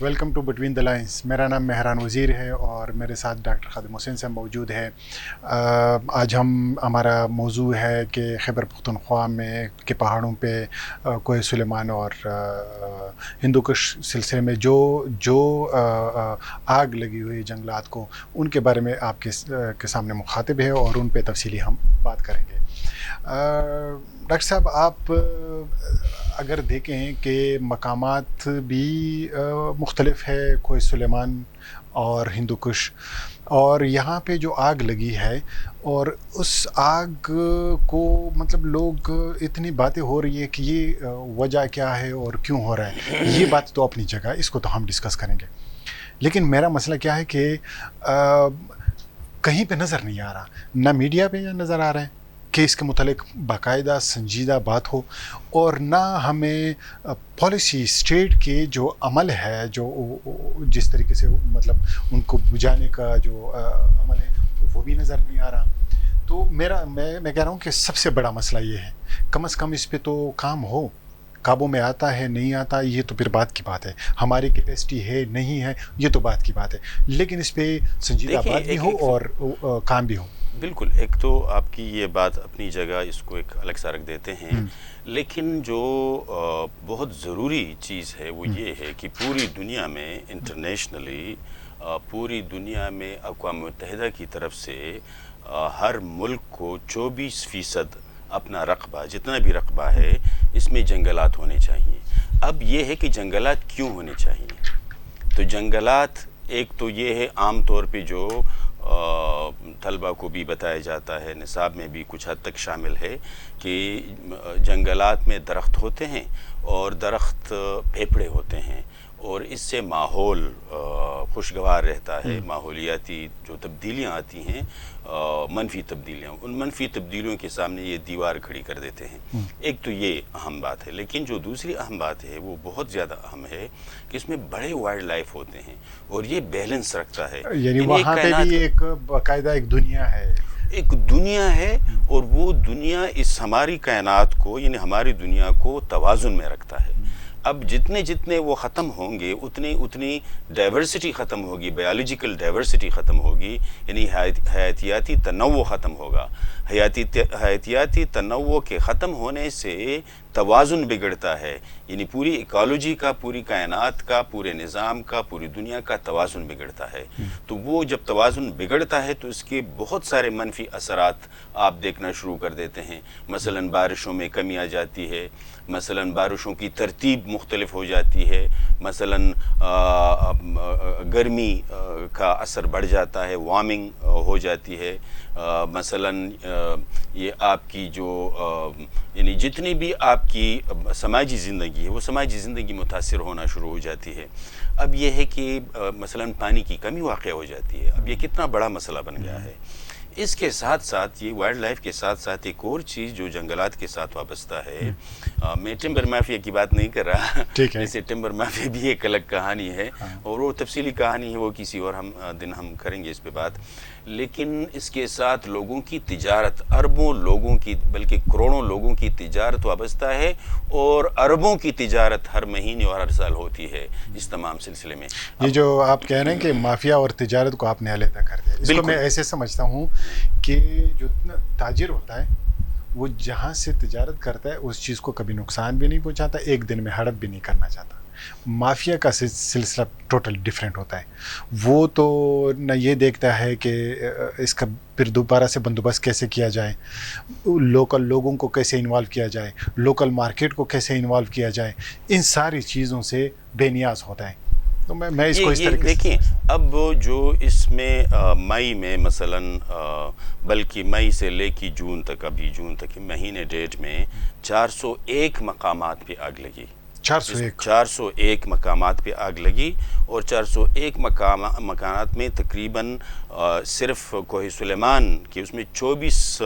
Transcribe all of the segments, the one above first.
Welcome to between the lines. میرا نام مہران وزیر ہے اور میرے ساتھ ڈاکٹر خادم حسین صاحب موجود ہے. آج ہمارا موضوع ہے کہ خیبر پختونخوا میں کے پہاڑوں پہ کوہ سلیمان اور ہندوکش سلسلے میں جو آگ لگی ہوئی جنگلات کو، ان کے بارے میں آپ کے سامنے مخاطب ہے اور ان پہ تفصیلی ہم بات کریں گے. ڈاکٹر صاحب، آپ اگر دیکھیں کہ مقامات بھی مختلف ہے، کوہ سلیمان اور ہندوکش، اور یہاں پہ جو آگ لگی ہے اور اس آگ کو مطلب لوگ اتنی باتیں ہو رہی ہے کہ یہ وجہ کیا ہے اور کیوں ہو رہا ہے، یہ بات تو اپنی جگہ، اس کو تو ہم ڈسکس کریں گے. لیکن میرا مسئلہ کیا ہے کہ کہیں پہ نظر نہیں آ رہا، نہ میڈیا پہ نظر آ رہا ہے کہ اس کے متعلق باقاعدہ سنجیدہ بات ہو، اور نہ ہمیں پالیسی اسٹیٹ کے جو عمل ہے، جو جس طریقے سے مطلب ان کو بجھانے کا جو عمل ہے وہ بھی نظر نہیں آ رہا. تو میں کہہ رہا ہوں کہ سب سے بڑا مسئلہ یہ ہے، کم از کم اس پہ تو کام ہو. قابو میں آتا ہے نہیں آتا یہ تو پھر بات کی بات ہے، ہماری کیپیسٹی ہے نہیں ہے یہ تو بات کی بات ہے، لیکن اس پہ سنجیدہ بات بھی ہو اور کام بھی ہو. بالکل. ایک تو آپ کی یہ بات اپنی جگہ، اس کو ایک الگ سا رکھ دیتے ہیں، لیکن جو بہت ضروری چیز ہے وہ یہ ہے کہ پوری دنیا میں انٹرنیشنلی، پوری دنیا میں اقوام متحدہ کی طرف سے ہر ملک کو 24% اپنا رقبہ، جتنا بھی رقبہ ہے، اس میں جنگلات ہونے چاہیے. اب یہ ہے کہ جنگلات کیوں ہونے چاہیے؟ تو جنگلات، ایک تو یہ ہے عام طور پہ جو طلبہ کو بھی بتایا جاتا ہے، نصاب میں بھی کچھ حد تک شامل ہے، کہ جنگلات میں درخت ہوتے ہیں اور درخت پھیپھڑے ہوتے ہیں، اور اس سے ماحول خوشگوار رہتا ہے. ماحولیاتی جو تبدیلیاں آتی ہیں، منفی تبدیلیاں، ان منفی تبدیلیوں کے سامنے یہ دیوار کھڑی کر دیتے ہیں. ایک تو یہ اہم بات ہے. لیکن جو دوسری اہم بات ہے وہ بہت زیادہ اہم ہے کہ اس میں بڑے وائلڈ لائف ہوتے ہیں اور یہ بیلنس رکھتا ہے. یعنی وہاں پہ بھی ایک باقاعدہ ایک دنیا ہے، ایک دنیا ہے، اور وہ دنیا اس ہماری کائنات کو، یعنی ہماری دنیا کو توازن میں رکھتا ہے. اب جتنے وہ ختم ہوں گے اتنی ڈائیورسٹی ختم ہوگی، بایولوجیکل ڈائیورسٹی ختم ہوگی، یعنی حیاتیاتی تنوع ختم ہوگا. حیاتیاتی تنوع کے ختم ہونے سے توازن بگڑتا ہے، یعنی پوری ایکالوجی کا، پوری کائنات کا، پورے نظام کا، پوری دنیا کا توازن بگڑتا ہے. تو وہ جب توازن بگڑتا ہے تو اس کے بہت سارے منفی اثرات آپ دیکھنا شروع کر دیتے ہیں. مثلا بارشوں میں کمی آ جاتی ہے، مثلا بارشوں کی ترتیب مختلف ہو جاتی ہے، مثلا گرمی کا اثر بڑھ جاتا ہے، وارمنگ ہو جاتی ہے. مثلا یہ آپ کی جو یعنی جتنی بھی آپ کی سماجی زندگی ہے، وہ سماجی زندگی متاثر ہونا شروع ہو جاتی ہے. اب یہ ہے کہ مثلا پانی کی کمی واقع ہو جاتی ہے. اب یہ کتنا بڑا مسئلہ بن گیا ہے. اس کے ساتھ ساتھ، یہ وائلڈ لائف کے ساتھ ساتھ، ایک اور چیز جو جنگلات کے ساتھ وابستہ ہے، میں ٹمبر مافیا کی بات نہیں کر رہا، جیسے ٹمبر مافیا بھی ایک الگ کہانی ہے اور وہ تفصیلی کہانی ہے، وہ کسی اور دن ہم کریں گے اس پہ بات. لیکن اس کے ساتھ لوگوں کی تجارت، اربوں لوگوں کی، بلکہ کروڑوں لوگوں کی تجارت وابستہ ہے، اور اربوں کی تجارت ہر مہینے اور ہر سال ہوتی ہے اس تمام سلسلے میں. یہ جو آپ کہہ رہے ہیں کہ مافیا اور تجارت کو آپ نے علیحدہ کر دیا، اس کو میں ایسے سمجھتا ہوں کہ جو تاجر ہوتا ہے وہ جہاں سے تجارت کرتا ہے اس چیز کو کبھی نقصان بھی نہیں پہنچاتا، ایک دن میں ہڑپ بھی نہیں کرنا چاہتا. مافیا کا سلسلہ ٹوٹل ڈیفرنٹ ہوتا ہے. وہ تو نہ یہ دیکھتا ہے کہ اس کا پھر دوبارہ سے بندوبست کیسے کیا جائے، لوکل لوگوں کو کیسے انوالو کیا جائے، لوکل مارکیٹ کو کیسے انوالو کیا جائے، ان ساری چیزوں سے بے نیاز ہوتا ہے. تو میں اس کو اس طریقے سے دیکھیں، اب جو اس میں مئی میں مثلا، بلکہ مئی سے لے کے جون تک، ابھی جون تک مہینے ڈیٹ میں 401 مقامات پہ آگ لگی. 401 مقامات پہ آگ لگی، اور 401 مکانات میں تقریباً صرف کوہ سلیمان کے اس میں 24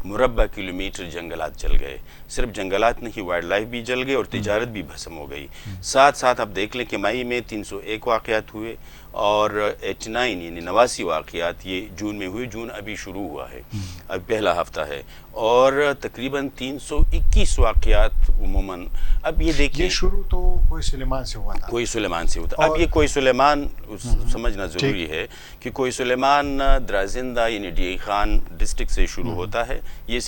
مربع کلومیٹر جنگلات جل گئے. صرف جنگلات نہیں، وائلڈ لائف بھی جل گئے اور تجارت بھی بھسم ہو گئی. ساتھ ساتھ آپ دیکھ لیں کہ مئی میں 301 واقعات ہوئے، اور 89 یعنی 89 واقعات یہ جون میں ہوئے. جون ابھی شروع ہوا ہے، اب پہلا ہفتہ ہے، اور تقریباً 321 واقعات عموماً. اب یہ دیکھیں، یہ شروع تو کوئی سلیمان سے ہوا تھا. کوئی سلیمان سے ہوتا. اب یہ کوئی سلیمان سمجھنا ضروری ہے کہ کوئی سلیمان درازندہ یعنی ڈی خان ڈسٹرکٹ سے شروع ہوتا ہے یہ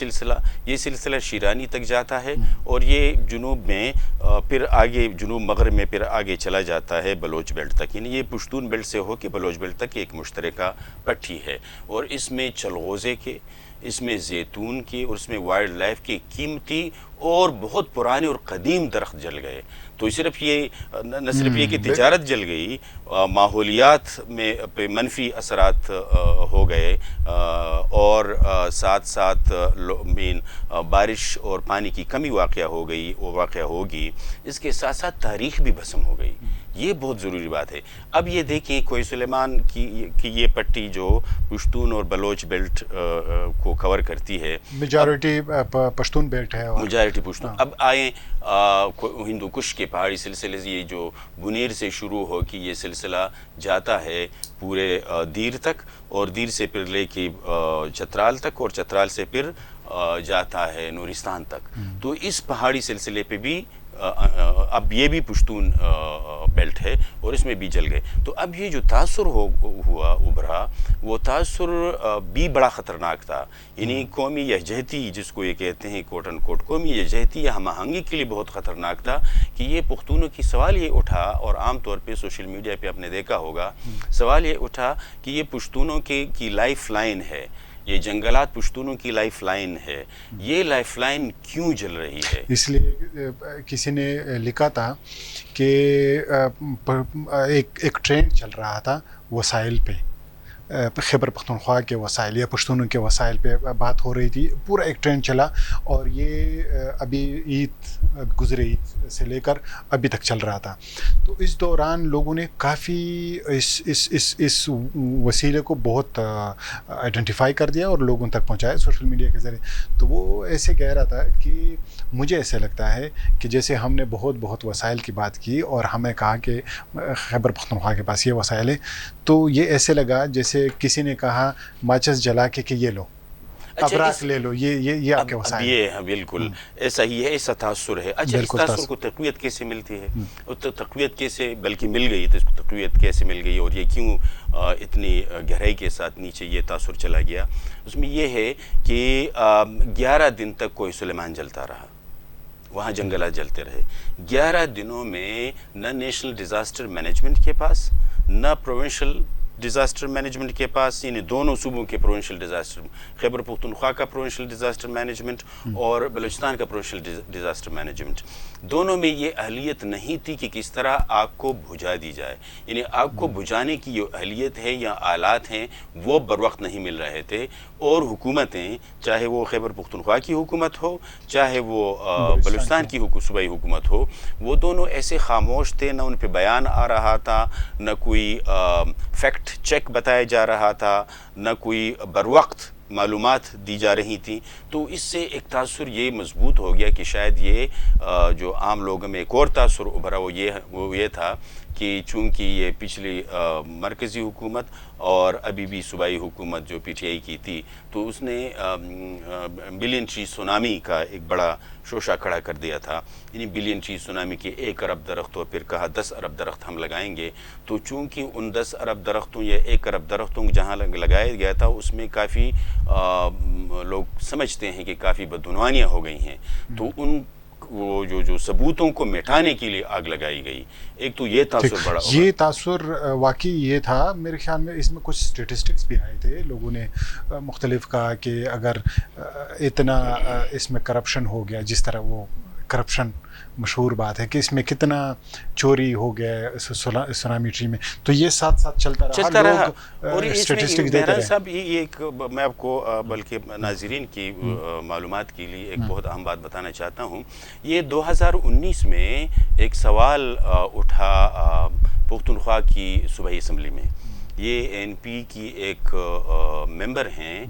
سلسلہ شیرانی تک جاتا ہے اور یہ جنوب میں پھر آگے جنوب مغرب میں پھر آگے چلا جاتا ہے بلوچ بیلٹ تک. یعنی یہ پشتون بیلٹ سے ہو کے بلوچ بیلٹ تک ایک مشترکہ پٹی ہے اور اس میں چلغوزے کے، اس میں زیتون کی اور اس میں وائلڈ لائف کی قیمتی اور بہت پرانے اور قدیم درخت جل گئے. تو صرف یہ نہ صرف یہ کہ تجارت جل گئی، ماحولیات میں پہ منفی اثرات ہو گئے اور ساتھ ساتھ بارش اور پانی کی کمی واقع ہوگی. اس کے ساتھ ساتھ تاریخ بھی بھسم ہو گئی. یہ بہت ضروری بات ہے. اب یہ دیکھیں کوئی سلیمان کی یہ پٹی جو پشتون اور بلوچ بیلٹ کو کور کرتی ہے، میجارٹی پشتون بیلٹ ہے، میجارٹی پشتون. اب آئیں ہندو کش کے پہاڑی سلسلے سے، یہ جو بنیر سے شروع ہو کہ یہ سلسلہ جاتا ہے پورے دیر تک اور دیر سے پھر لے کے چترال تک اور چترال سے پھر جاتا ہے نورستان تک. تو اس پہاڑی سلسلے پہ بھی اب یہ بھی پشتون بیلٹ ہے اور اس میں بھی جل گئے. تو اب یہ جو تاثر ابھرا وہ تاثر بھی بڑا خطرناک تھا. یعنی قومی یکجہتی جس کو یہ کہتے ہیں کوٹ ان کوٹ، قومی یکجہتی یا ہم آہنگی کے لیے بہت خطرناک تھا کہ یہ پختونوں کی سوال یہ اٹھا اور عام طور پہ سوشل میڈیا پہ آپ نے دیکھا ہوگا سوال یہ اٹھا کہ یہ پشتونوں کی لائف لائن ہے، یہ جنگلات پشتونوں کی لائف لائن ہے، یہ لائف لائن کیوں جل رہی ہے؟ اس لیے کسی نے لکھا تھا کہ ایک ٹرینڈ چل رہا تھا وسائل پہ، خیبر پختونخوا کے وسائل یا پشتونوں کے وسائل پہ بات ہو رہی تھی. پورا ایک ٹرینڈ چلا اور یہ ابھی عید گزرے عید سے لے کر ابھی تک چل رہا تھا. تو اس دوران لوگوں نے کافی اس وسیلے کو بہت آئیڈینٹیفائی کر دیا اور لوگوں تک پہنچایا سوشل میڈیا کے ذریعے. تو وہ ایسے کہہ رہا تھا کہ مجھے ایسے لگتا ہے کہ جیسے ہم نے بہت وسائل کی بات کی اور ہمیں کہا کہ خیبر پختونخوا کے پاس یہ وسائل ہے، تو یہ ایسے لگا جیسے کسی نے کہا ماچس جلا کے کہ یہ لو، ابراک لے لو، یہ آپ کے وسائل. یہ بالکل ایسا ہی ہے، ایسا تاثر ہے. اچھا، اس تاثر کو تقویت کیسے ملتی ہے؟ تقویت کیسے بلکہ مل گئی، تو اس کو تقویت کیسے مل گئی اور یہ کیوں اتنی گہرائی کے ساتھ نیچے یہ تاثر چلا گیا؟ اس میں یہ ہے کہ 11 دن تک کوئی سلیمان جلتا رہا، وہاں جنگلات جلتے رہے. 11 دنوں میں نہ نیشنل ڈیزاسٹر مینجمنٹ کے پاس نہ پروونشل ڈیزاسٹر مینجمنٹ کے پاس، یعنی دونوں صوبوں کے پروونشل ڈیزاسٹر، خیبر پختونخوا کا پروونشل ڈیزاسٹر مینجمنٹ اور بلوچستان کا پروونشل ڈیزاسٹر مینجمنٹ، دونوں میں یہ اہلیت نہیں تھی کہ کس طرح آگ کو بجھا دی جائے. یعنی آگ کو بجھانے کی جو اہلیت ہے یا آلات ہیں وہ بر وقت نہیں مل رہے تھے. اور حکومتیں، چاہے وہ خیبر پختونخوا کی حکومت ہو چاہے وہ بلوچستان کی صوبائی حکومت ہو، وہ دونوں ایسے خاموش تھے. نہ ان پہ بیان آ رہا تھا، نہ کوئی فیکٹ چیک بتایا جا رہا تھا، نہ کوئی بر وقت معلومات دی جا رہی تھیں. تو اس سے ایک تاثر یہ مضبوط ہو گیا کہ شاید یہ جو عام لوگوں میں ایک اور تاثر ابھرا وہ یہ تھا کہ چونکہ یہ پچھلی مرکزی حکومت اور ابھی بھی صوبائی حکومت جو پی ٹی آئی کی تھی، تو اس نے بلین ٹری سونامی کا ایک بڑا شوشہ کھڑا کر دیا تھا. یعنی بلین ٹری سونامی کے 1 ارب درخت اور پھر کہا 10 ارب درخت ہم لگائیں گے. تو چونکہ ان 10 ارب درختوں یا 1 ارب درختوں جہاں لگایا گیا تھا اس میں کافی لوگ سمجھتے ہیں کہ کافی بدعنوانیاں ہو گئی ہیں. تو ان وہ جو ثبوتوں کو مٹانے کے لیے آگ لگائی گئی. ایک تو یہ تاثر بڑا ہوگا. یہ تاثر واقعی یہ تھا. میرے خیال میں اس میں کچھ اسٹیٹسٹکس بھی آئے تھے، لوگوں نے مختلف کہا کہ اگر اتنا اس میں کرپشن ہو گیا، جس طرح وہ کرپشن مشہور بات ہے کہ اس میں کتنا چوری ہو گیا سونامی ٹری میں، تو یہ ساتھ ساتھ چلتا رہا. اور اس میں مہران صاحب یہ ایک میں آپ کو بلکہ ناظرین کی معلومات کے لیے ایک بہت اہم بات بتانا چاہتا ہوں. یہ 2019 میں ایک سوال اٹھا پختونخوا کی صوبائی اسمبلی میں. یہ این پی کی ایک ممبر ہیں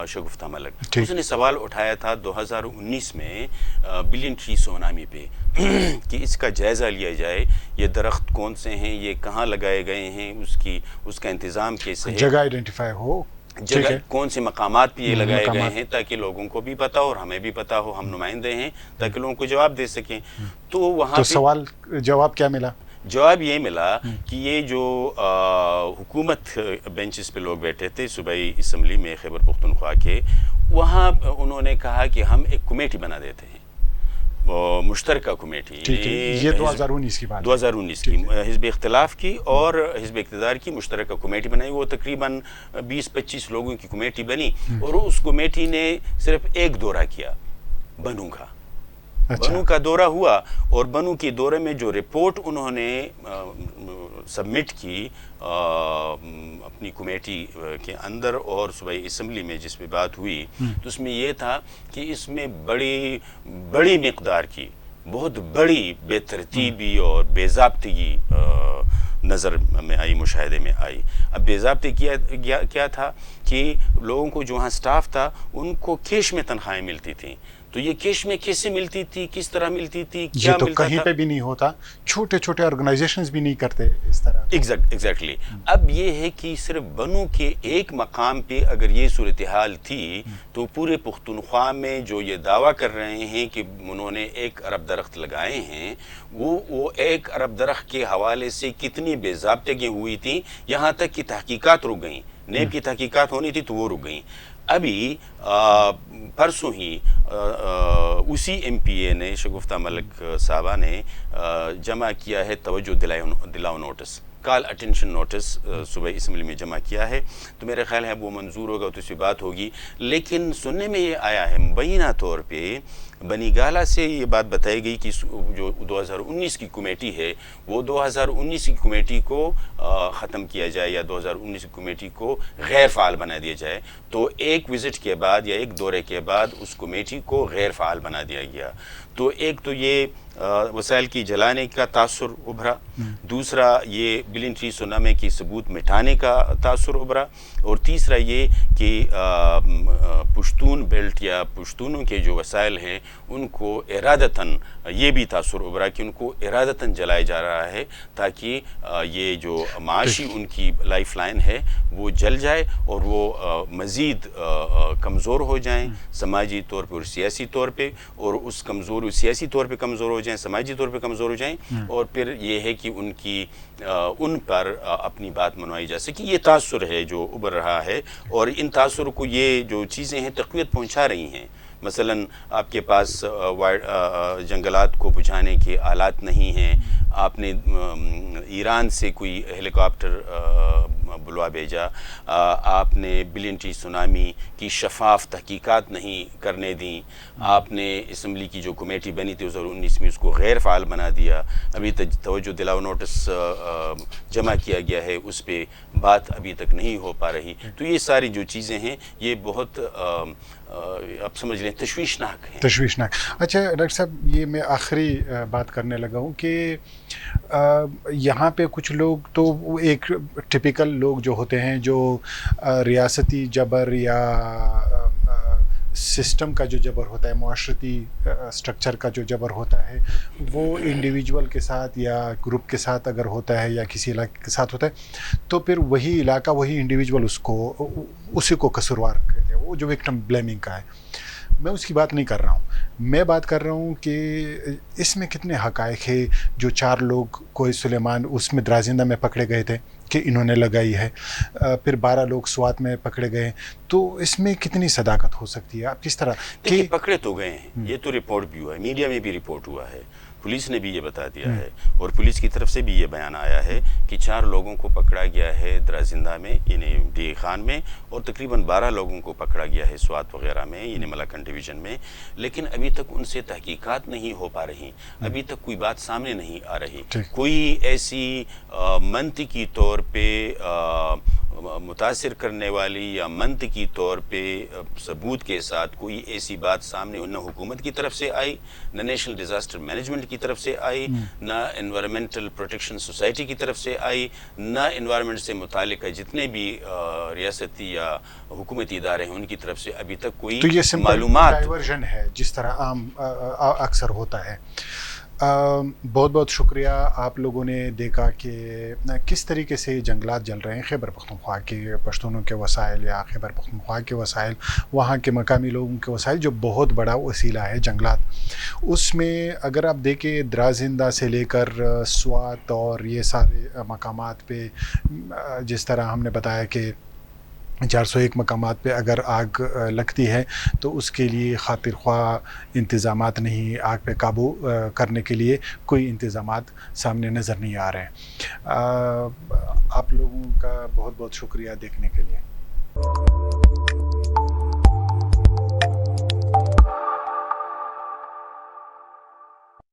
شگفتہ ملک، اس نے سوال اٹھایا تھا 2019 میں بلین ٹری سونامی پہ کہ اس کا جائزہ لیا جائے، یہ درخت کون سے ہیں، یہ کہاں لگائے گئے ہیں، اس کا انتظام کیسے ہے، جگہ آئیڈینٹیفائی ہو، جگہ کون سے مقامات پہ یہ لگائے گئے ہیں تاکہ لوگوں کو بھی پتہ ہو اور ہمیں بھی پتہ ہو، ہم نمائندے ہیں تاکہ لوگوں کو جواب دے سکیں. تو وہاں تو سوال جواب کیا ملا؟ جواب یہ ملا کہ یہ جو حکومت بینچز پہ لوگ بیٹھے تھے صوبائی اسمبلی میں خیبر پختونخوا کے، وہاں انہوں نے کہا کہ ہم ایک کمیٹی بنا دیتے ہیں، مشترکہ کمیٹی. یہ 2019 کی بات، 2019 کی حزب اختلاف کی اور حزب اقتدار کی مشترکہ کمیٹی بنائی. وہ تقریباً 20-25 لوگوں کی کمیٹی بنی اور اس کمیٹی نے صرف ایک دورہ کیا بنوں کا. بنوں کا دورہ ہوا اور بنوں کے دورے میں جو رپورٹ انہوں نے سبمٹ کی اپنی کمیٹی کے اندر اور صوبائی اسمبلی میں جس پہ بات ہوئی، تو اس میں یہ تھا کہ اس میں بڑی مقدار کی بہت بڑی بے ترتیبی اور بے ضابطگی نظر میں آئی، مشاہدے میں آئی. اب بے ضابطگی کیا تھا کہ لوگوں کو جو وہاں سٹاف تھا ان کو کیش میں تنخواہیں ملتی تھیں. تو یہ کیش میں کیسے ملتی تھی، کس طرح ملتی تھی، کیا تو ملتا کہیں تھا؟ پہ بھی نہیں ہوتا، چھوٹے چھوٹے آرگنائزیشنز بھی نہیں کرتے اس طرح. ایگزیکٹلی. اب یہ ہے کہ صرف بنوں کے ایک مقام پہ اگر یہ صورتحال تھی تو پورے پختونخوا میں جو یہ دعویٰ کر رہے ہیں کہ انہوں نے 1 ارب درخت لگائے ہیں، وہ 1 ارب درخت کے حوالے سے کتنی بے ضابطگیاں ہوئی تھیں، یہاں تک کہ تحقیقات رک گئیں. نیب کی تحقیقات ہونی تھی تو وہ رک گئیں. ابھی پرسوں ہی اسی ایم پی اے نے، شگفتہ ملک صاحبہ نے جمع کیا ہے توجہ دلاؤ نوٹس، کال اٹینشن نوٹس صوبائی اسمبلی میں جمع کیا ہے. تو میرے خیال ہے وہ منظور ہوگا تو اس پہ بات ہوگی. لیکن سننے میں یہ آیا ہے مبینہ طور پہ بنی گالہ سے یہ بات بتائی گئی کہ جو 2019 کی کمیٹی ہے وہ 2019 کی کمیٹی کو ختم کیا جائے یا 2019 کی کمیٹی کو غیر فعال بنا دیا جائے. تو ایک وزٹ کے بعد یا ایک دورے کے بعد اس کمیٹی کو غیر فعال بنا دیا گیا. تو ایک تو یہ وسائل کی جلانے کا تاثر ابھرا، دوسرا یہ بلین ٹری سونامے کی ثبوت مٹانے کا تاثر ابھرا، اور تیسرا یہ کہ پشتون بیلٹ یا پشتونوں کے جو وسائل ہیں ان کو ارادتاً یہ بھی تاثر ابھرا کہ ان کو ارادتاً جلایا جا رہا ہے تاکہ یہ جو معاشی ان کی لائف لائن ہے وہ جل جائے اور وہ مزید کمزور ہو جائیں سماجی طور پہ اور سیاسی طور پہ، اور اس سیاسی طور پہ کمزور ہو جائیں، سماجی طور پہ کمزور ہو جائیں، اور پھر یہ ہے کہ ان پر اپنی بات منوائی جا سکے. یہ تاثر ہے جو ابھر رہا ہے، اور ان تاثر کو یہ جو چیزیں ہیں تقویت پہنچا رہی ہیں. مثلاً آپ کے پاس جنگلات کو بجھانے کے آلات نہیں ہیں، آپ نے ایران سے کوئی ہیلی کاپٹر بلوا بھیجا، آپ نے بلین ٹری سونامی کی شفاف تحقیقات نہیں کرنے دیں، آپ نے اسمبلی کی جو کمیٹی بنی تھی 2019 میں اس کو غیر فعال بنا دیا، ابھی تک توجہ دلاؤ نوٹس جمع کیا گیا ہے اس پہ بات ابھی تک نہیں ہو پا رہی. تو یہ ساری جو چیزیں ہیں یہ بہت آپ سمجھ لیں تشویشناک ہیں. تشویشناک. اچھا ڈاکٹر صاحب، یہ میں آخری بات کرنے لگا ہوں کہ یہاں پہ کچھ لوگ تو ایک ٹپیکل لوگ جو ہوتے ہیں جو ریاستی جبر یا سسٹم کا جو جبر ہوتا ہے، معاشرتی سٹرکچر کا جو جبر ہوتا ہے، وہ انڈیویجول کے ساتھ یا گروپ کے ساتھ اگر ہوتا ہے یا کسی علاقے کے ساتھ ہوتا ہے تو پھر وہی علاقہ وہی انڈیویجول اسی کو قصوروار کہتے ہیں، وہ جو وکٹم بلیمنگ کا ہے. میں اس کی بات نہیں کر رہا ہوں، میں بات کر رہا ہوں کہ اس میں کتنے حقائق ہے. جو 4 لوگ کوئی سلیمان اس میں درازندہ میں پکڑے گئے تھے کہ انہوں نے لگائی ہے، پھر 12 لوگ سوات میں پکڑے گئے، تو اس میں کتنی صداقت ہو سکتی ہے؟ آپ کس طرح کہ پکڑے تو گئے ہیں، یہ تو رپورٹ بھی ہوا ہے، میڈیا میں بھی رپورٹ ہوا ہے، پولیس نے بھی یہ بتا دیا ہے، اور پولیس کی طرف سے بھی یہ بیان آیا ہے کہ 4 لوگوں کو پکڑا گیا ہے درازندہ میں یعنی ڈی خان میں، اور تقریباً 12 لوگوں کو پکڑا گیا ہے سوات وغیرہ میں یعنی ملاکنڈ ڈویژن میں. لیکن ابھی تک ان سے تحقیقات نہیں ہو پا رہی، ابھی تک کوئی بات سامنے نہیں آ رہی، کوئی ایسی منطقی طور پہ متاثر کرنے والی یا منطقی طور پہ ثبوت کے ساتھ کوئی ایسی بات سامنے نہ حکومت کی طرف سے آئی، نہ نیشنل ڈیزاسٹر مینجمنٹ کی طرف سے آئی، نہ انوائرمنٹل پروٹیکشن سوسائٹی کی طرف سے آئی، نہ انوائرمنٹ سے متعلقہ جتنے بھی ریاستی یا حکومتی ادارے ہیں ان کی طرف سے ابھی تک کوئی تو یہ معلومات ڈائیورژن ہے جس طرح عام اکثر ہوتا ہے. بہت بہت شکریہ. آپ لوگوں نے دیکھا کہ کس طریقے سے جنگلات جل رہے ہیں. خیبر پختونخوا کے پشتونوں کے وسائل یا خیبر پختونخوا کے وسائل, وہاں کے مقامی لوگوں کے وسائل, جو بہت بڑا وسیلہ ہے جنگلات. اس میں اگر آپ دیکھیں درازندہ سے لے کر سوات اور یہ سارے مقامات پہ, جس طرح ہم نے بتایا کہ 401 مقامات پہ اگر آگ لگتی ہے تو اس کے لیے خاطر خواہ انتظامات نہیں, آگ پہ قابو کرنے کے لیے کوئی انتظامات سامنے نظر نہیں آ رہے ہیں. آپ لوگوں کا بہت بہت شکریہ دیکھنے کے لیے.